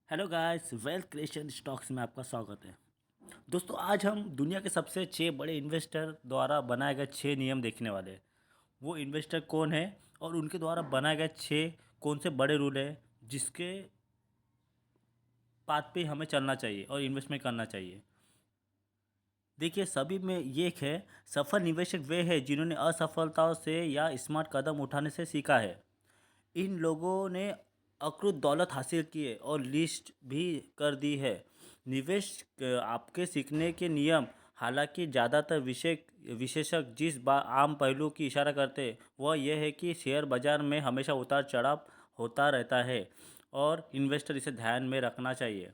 Hello guys, wealth creation stocks में आपका स्वागत है। दोस्तों, आज हम दुनिया के सबसे 6 बड़े इन्वेस्टर द्वारा बनाए गए 6 नियम देखने वाले हैं। वो इन्वेस्टर कौन है और उनके द्वारा बनाए गए 6 कौन से बड़े रूल हैं जिसके पाथ पे हमें चलना चाहिए और इन्वेस्टमेंट करना चाहिए। देखिए, सभी में ये एक है, सफल निवेशक वे हैं जिन्होंने असफलताओं से या स्मार्ट कदम उठाने से सीखा है। इन लोगों ने अकृत दौलत हासिल की है और लिस्ट भी कर दी है। निवेश आपके सीखने के नियम, हालांकि ज़्यादातर विशेषज्ञ जिस आम पहलू की इशारा करते हैं वह यह है कि शेयर बाजार में हमेशा उतार चढ़ाव होता रहता है और इन्वेस्टर इसे ध्यान में रखना चाहिए।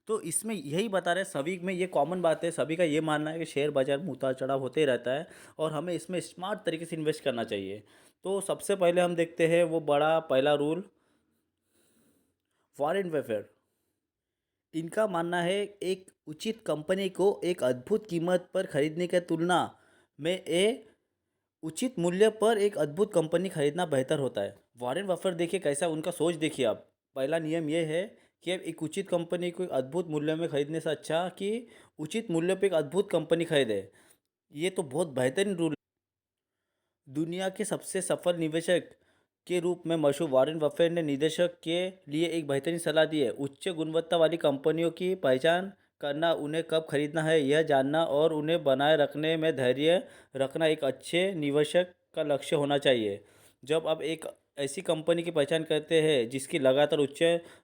तो इसमें यही बता रहे हैं, सभी में ये कॉमन बात है, सभी का ये मानना है कि शेयर बाजार में उतार चढ़ाव होते ही रहता है और हमें इसमें स्मार्ट तरीके से इन्वेस्ट करना चाहिए। तो सबसे पहले हम देखते हैं वो बड़ा पहला रूल, वॉरेन बफेट। इनका मानना है एक उचित कंपनी को एक अद्भुत कीमत पर खरीदने की तुलना में उचित मूल्य पर एक अद्भुत कंपनी खरीदना बेहतर होता है। वॉरेन बफेट देखिए कैसा उनका सोच, देखिए आप। पहला नियम ये है कि अब एक उचित कंपनी को एक अद्भुत मूल्य में खरीदने से अच्छा कि उचित मूल्य पे एक अद्भुत कंपनी खरीदे। ये तो बहुत बेहतरीन रूल। दुनिया के सबसे सफल निवेशक के रूप में मशहूर वॉरेन बफेट ने निवेशक के लिए एक बेहतरीन सलाह दी है। उच्च गुणवत्ता वाली कंपनियों की पहचान करना, उन्हें कब खरीदना है यह जानना और उन्हें बनाए रखने में धैर्य रखना एक अच्छे निवेशक का लक्ष्य होना चाहिए। जब आप एक ऐसी कंपनी की पहचान करते हैं जिसकी लगातार उच्च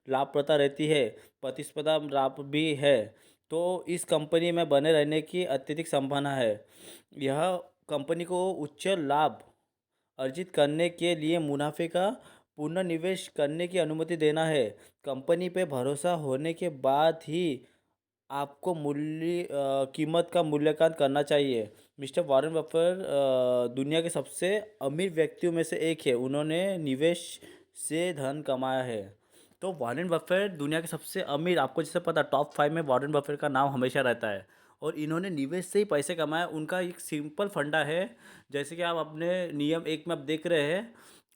लाभप्रदता रहती है, प्रतिस्पर्धा लाभ भी है, तो इस कंपनी में बने रहने की अत्यधिक संभावना है। यह कंपनी को उच्च लाभ अर्जित करने के लिए मुनाफे का पुनर्निवेश करने की अनुमति देना है। कंपनी पे भरोसा होने के बाद ही आपको कीमत का मूल्यांकन करना चाहिए। मिस्टर वॉरेन बफेट दुनिया के सबसे अमीर व्यक्तियों में से एक है। उन्होंने निवेश से धन कमाया है। तो वॉरेन बफेट दुनिया के सबसे अमीर, आपको जैसे पता, टॉप 5 में वॉरेन बफेट का नाम हमेशा रहता है और इन्होंने निवेश से ही पैसे कमाए। उनका एक सिंपल फंडा है, जैसे कि आप अपने नियम 1 में आप देख रहे हैं,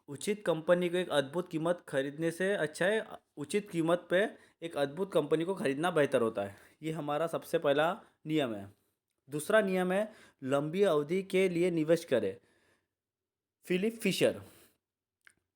उचित कंपनी को एक अद्भुत कीमत खरीदने से अच्छा है, उचित कीमत पे एक अद्भुत कंपनी को खरीदना बेहतर होता है। ये हमारा सबसे पहला नियम है। दूसरा नियम है, लंबी अवधि के लिए निवेश करें। फिलिप फिशर,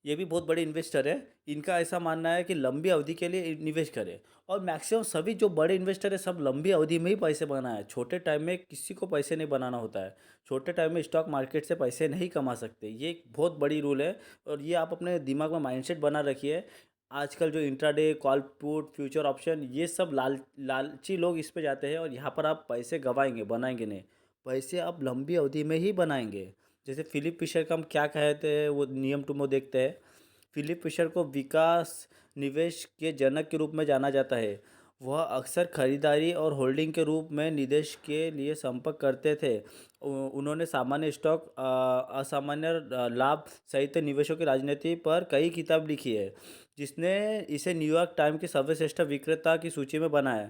ये भी बहुत बड़े इन्वेस्टर है। इनका ऐसा मानना है कि लंबी अवधि के लिए निवेश करें और मैक्सिमम सभी जो बड़े इन्वेस्टर है सब लंबी अवधि में ही पैसे बनाए। छोटे टाइम में किसी को पैसे नहीं बनाना होता है। छोटे टाइम में स्टॉक मार्केट से पैसे नहीं कमा सकते, ये एक बहुत बड़ी रूल है और ये आप अपने दिमाग में माइंडसेट बना रखिए। आजकल जो intraday, call put, future option, ये सब लालची लोग इस पे जाते हैं और यहाँ पर आप पैसे गवाएंगे, बनाएंगे नहीं। पैसे आप लंबी अवधि में ही बनाएंगे। जैसे फिलिप फिशर का हम क्या कहते हैं, वो नियम टू में देखते हैं। फिलिप फिशर को विकास निवेश के जनक के रूप में जाना जाता है। वह अक्सर खरीदारी और होल्डिंग के रूप में निवेश के लिए संपर्क करते थे। उन्होंने सामान्य स्टॉक, असामान्य लाभ सहित निवेशों की राजनीति पर कई किताब लिखी है, जिसने इसे न्यूयॉर्क टाइम के सर्वश्रेष्ठ विक्रेता की सूची में बनाया।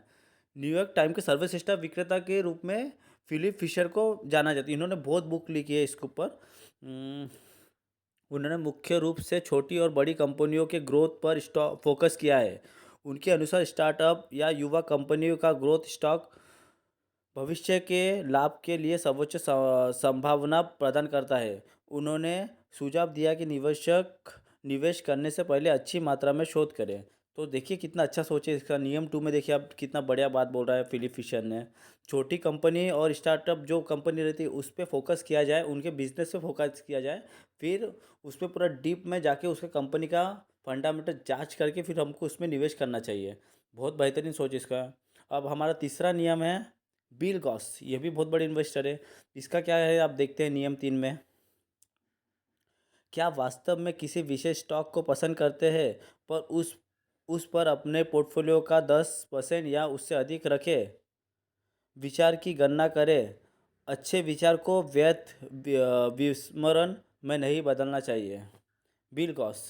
न्यूयॉर्क टाइम के सर्वश्रेष्ठ विक्रेता के रूप में फिलिप फिशर को जाना जाता है। इन्होंने बहुत बुक लिखी है इसके ऊपर। उन्होंने मुख्य रूप से छोटी और बड़ी कंपनियों के ग्रोथ पर स्टॉक फोकस किया है। उनके अनुसार स्टार्टअप या युवा कंपनियों का ग्रोथ स्टॉक भविष्य के लाभ के लिए सर्वोच्च संभावना प्रदान करता है। उन्होंने सुझाव दिया कि निवेशक निवेश करने से पहले अच्छी मात्रा में शोध करें। तो देखिए कितना अच्छा सोचे इसका। नियम 2 में देखिए आप, कितना बढ़िया बात बोल रहा है फिलिप फिशर ने। छोटी कंपनी और स्टार्टअप जो कंपनी रहती है उस पर फोकस किया जाए, उनके बिजनेस पे फोकस किया जाए, फिर उस पर पूरा डीप में जाके उसके कंपनी का फंडामेंटल जांच करके फिर हमको उसमें निवेश करना चाहिए। बहुत बेहतरीन सोच इसका। अब हमारा तीसरा नियम है, बिल गॉस, ये भी बहुत बड़े इन्वेस्टर है। इसका क्या है आप देखते हैं नियम 3 में। क्या वास्तव में किसी विशेष स्टॉक को पसंद करते हैं पर उस पर अपने पोर्टफोलियो का 10% या उससे अधिक रखें। विचार की गणना करें। अच्छे विचार को व्यर्थ विस्मरण में नहीं बदलना चाहिए। Bill Gauss.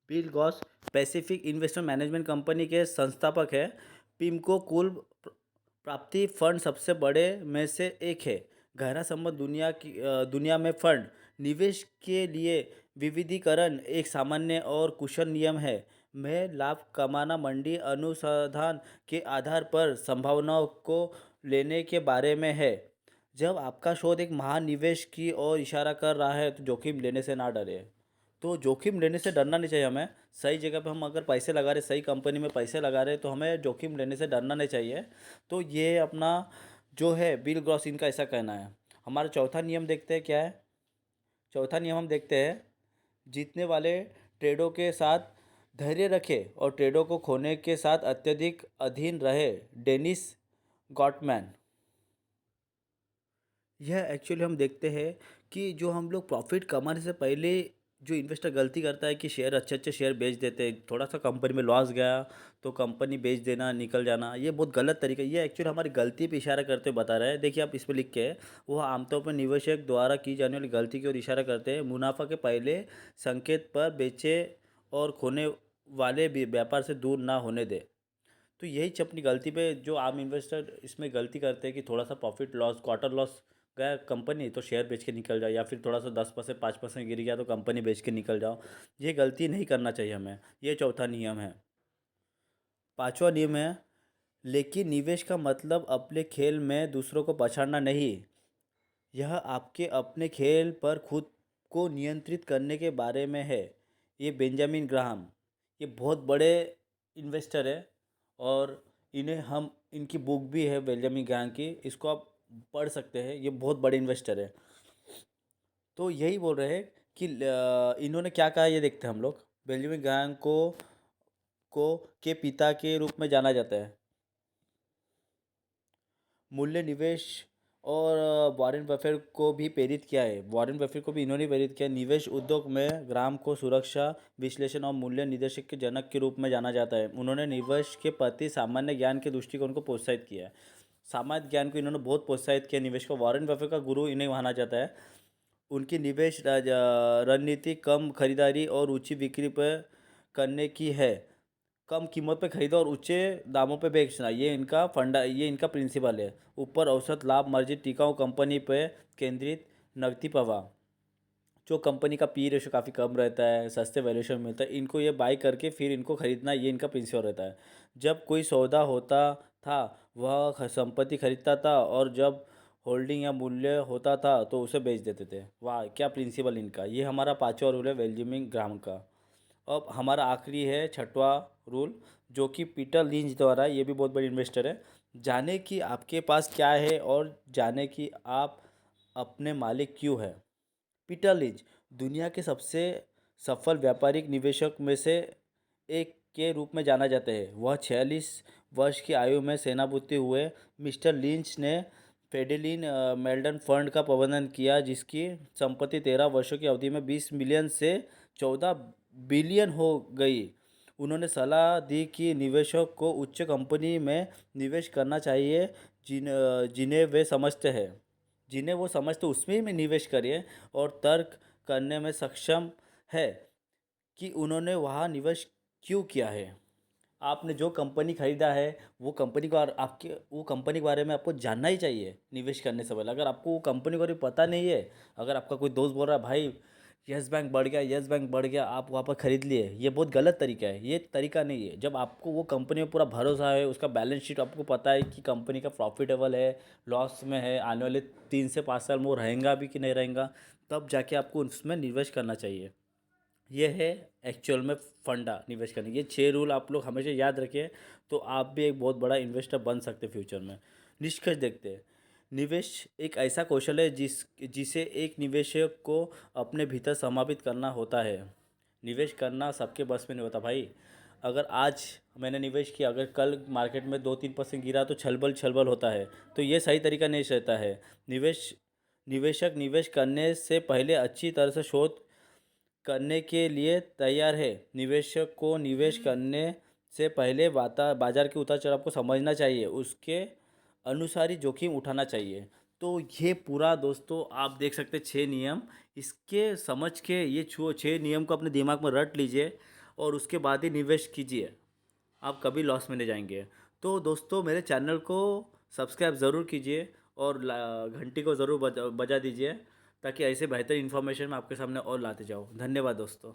Bill Gauss Pacific investment management company के संस्थापक हैं। पिमको कुल प्राप्ति फंड सबसे बड़े में से एक है। गहरा संबंध दुनिया में फंड निवेश के लिए विविधीकरण एक सामान्य और कुशल नियम है। में लाभ कमाना मंडी अनुसंधान के आधार पर संभावनाओं को लेने के बारे में है। जब आपका शोध एक महान निवेश की ओर इशारा कर रहा है तो जोखिम लेने से ना डरे। तो जोखिम लेने से डरना नहीं चाहिए हमें। सही जगह पे हम अगर पैसे लगा रहे, सही कंपनी में पैसे लगा रहे, तो हमें जोखिम लेने से डरना नहीं चाहिए। तो ये अपना जो है बिल ग्रॉस इनका ऐसा कहना है। हमारा चौथा नियम देखते हैं क्या है। चौथा नियम हम देखते हैं, जीतने वाले ट्रेडों के साथ धैर्य रखे और ट्रेडों को खोने के साथ अत्यधिक अधीन रहे। Dennis Gottmann. यह एक्चुअली हम देखते हैं कि जो हम लोग प्रॉफिट कमाने से पहले जो इन्वेस्टर गलती करता है कि शेयर अच्छे अच्छे शेयर बेच देते हैं। थोड़ा सा कंपनी में लॉस गया तो कंपनी बेच देना, निकल जाना, ये बहुत गलत तरीका है। ये एक्चुअली हमारी गलती पे इशारा करते हुए बता रहा है। देखिए आप इस पे लिख के है, वह आमतौर पर निवेशक द्वारा की जाने वाली गलती की ओर इशारा करते हैं। मुनाफा के पहले संकेत पर बेचे और खोने वाले भी व्यापार से दूर ना होने दे। तो यही अपनी गलती पे जो आम इन्वेस्टर इसमें गलती करते हैं कि थोड़ा सा प्रॉफिट लॉस, क्वार्टर लॉस गया कंपनी तो शेयर बेच के निकल जाओ, या फिर थोड़ा सा 10% 5% गिर गया तो कंपनी बेच के निकल जाओ। ये गलती नहीं करना चाहिए हमें। ये चौथा नियम है। पांचवा नियम है, लेकिन निवेश का मतलब अपने खेल में दूसरों को पछाड़ना नहीं। यह आपके अपने खेल पर खुद को नियंत्रित करने के बारे में है। ये बेंजामिन ग्राहम, ये बहुत बड़े इन्वेस्टर है और इन्हें हम इनकी बुक भी है बेंजामिन ग्राहम की, इसको आप पढ़ सकते हैं। ये बहुत बड़े इन्वेस्टर है। तो यही बोल रहे हैं कि इन्होंने क्या कहा ये देखते हैं हम लोग। बेंजामिन ग्राहम को के पिता के रूप में जाना जाता है। मूल्य निवेश और वॉरेन बफेट को भी प्रेरित किया है। वॉरेन बफेट को भी इन्होंने प्रेरित किया। निवेश उद्योग में ग्राहम को सुरक्षा विश्लेषण और मूल्य निर्देशक के जनक के रूप में जाना जाता है। उन्होंने निवेश के प्रति सामान्य ज्ञान के दृष्टिकोण को प्रोत्साहित किया है। सामान्य ज्ञान को इन्होंने बहुत प्रोत्साहित किया निवेश को। वॉरेन बफेट का गुरु इन्हें माना जाता है। उनकी निवेश रणनीति कम खरीदारी और ऊंची बिक्री पर करने की है। कम कीमत पे खरीदो और ऊंचे दामों पे बेचना, ये इनका फंडा, ये इनका प्रिंसिपल है। ऊपर औसत लाभ मार्जिन टिकाऊ कंपनी पे केंद्रित नकदी प्रवाह। जो कंपनी का पी रेशो काफ़ी कम रहता है, सस्ते वैल्यूएशन मिलता है, इनको ये बाई करके फिर इनको खरीदना, ये इनका प्रिंसिपल रहता है। जब कोई सौदा होता था वह संपत्ति खरीदता था और जब होल्डिंग या मूल्य होता था तो उसे बेच देते थे। वाह क्या प्रिंसिपल इनका। ये हमारा पांचवा रूल है बेंजामिन ग्राहम का। अब हमारा आखिरी है छठवां रूल, जो कि पीटर लिंच द्वारा, ये भी बहुत बड़ी इन्वेस्टर है। जाने कि आपके पास क्या है और जाने कि आप अपने मालिक क्यों है। पीटर लिंच दुनिया के सबसे सफल व्यापारिक निवेशक में से एक के रूप में जाना जाता है। वह 46 वर्ष की आयु में सेवानिवृत्त हुए। मिस्टर लिंच ने फेडेलिन मेल्डन फंड का प्रबंधन किया, जिसकी संपत्ति 13 वर्षों की अवधि में 20 मिलियन से 14 बिलियन हो गई। उन्होंने सलाह दी कि निवेशक को उच्च कंपनी में निवेश करना चाहिए जिन्हें वे समझते हैं, जिन्हें वो समझते उसमें में निवेश करिए और तर्क करने में सक्षम है कि उन्होंने वहाँ निवेश क्यों किया है। आपने जो कंपनी खरीदा है वो कंपनी को आपके वो कंपनी के बारे में आपको जानना ही चाहिए निवेश करने से पहले। अगर आपको वो कंपनी के बारे में पता नहीं है, अगर आपका कोई दोस्त बोल रहा है भाई यस बैंक बढ़ गया, यस बैंक बढ़ गया, आप वहाँ पर खरीद लिए, ये बहुत गलत तरीका है। ये तरीका नहीं है। जब आपको वो कंपनी में पूरा भरोसा है, उसका बैलेंस शीट आपको पता है कि कंपनी का प्रॉफिटेबल है, लॉस में है, आने वाले 3 से 5 साल में वो रहेगा भी कि नहीं रहेगा, तब जाके आपको उसमें निवेश करना चाहिए। ये है एक्चुअल में फंडा निवेश करने। ये 6 रूल आप लोग हमेशा याद रखिए, तो आप भी एक बहुत बड़ा इन्वेस्टर बन सकते हैं फ्यूचर में। निष्कर्ष देखते हैं। निवेश एक ऐसा कौशल है जिसे एक निवेशक को अपने भीतर समावित करना होता है। निवेश करना सबके बस में नहीं होता भाई। अगर आज मैंने निवेश किया, अगर कल मार्केट में 2-3% गिरा तो छलबल छलबल होता है, तो ये सही तरीका नहीं रहता है। निवेशक निवेश करने से पहले अच्छी तरह से शोध करने के लिए तैयार है। निवेशक को निवेश करने से पहले बाजार के उतार चढ़ाव को समझना चाहिए, उसके अनुसार ही जोखिम उठाना चाहिए। तो ये पूरा दोस्तों आप देख सकते हैं 6 नियम। इसके समझ के ये 6 नियम को अपने दिमाग में रट लीजिए और उसके बाद ही निवेश कीजिए, आप कभी लॉस में नहीं जाएंगे। तो दोस्तों मेरे चैनल को सब्सक्राइब ज़रूर कीजिए और घंटी को ज़रूर बजा दीजिए, ताकि ऐसे बेहतर इन्फॉर्मेशन मैं आपके सामने और लाते जाऊँ। धन्यवाद दोस्तों।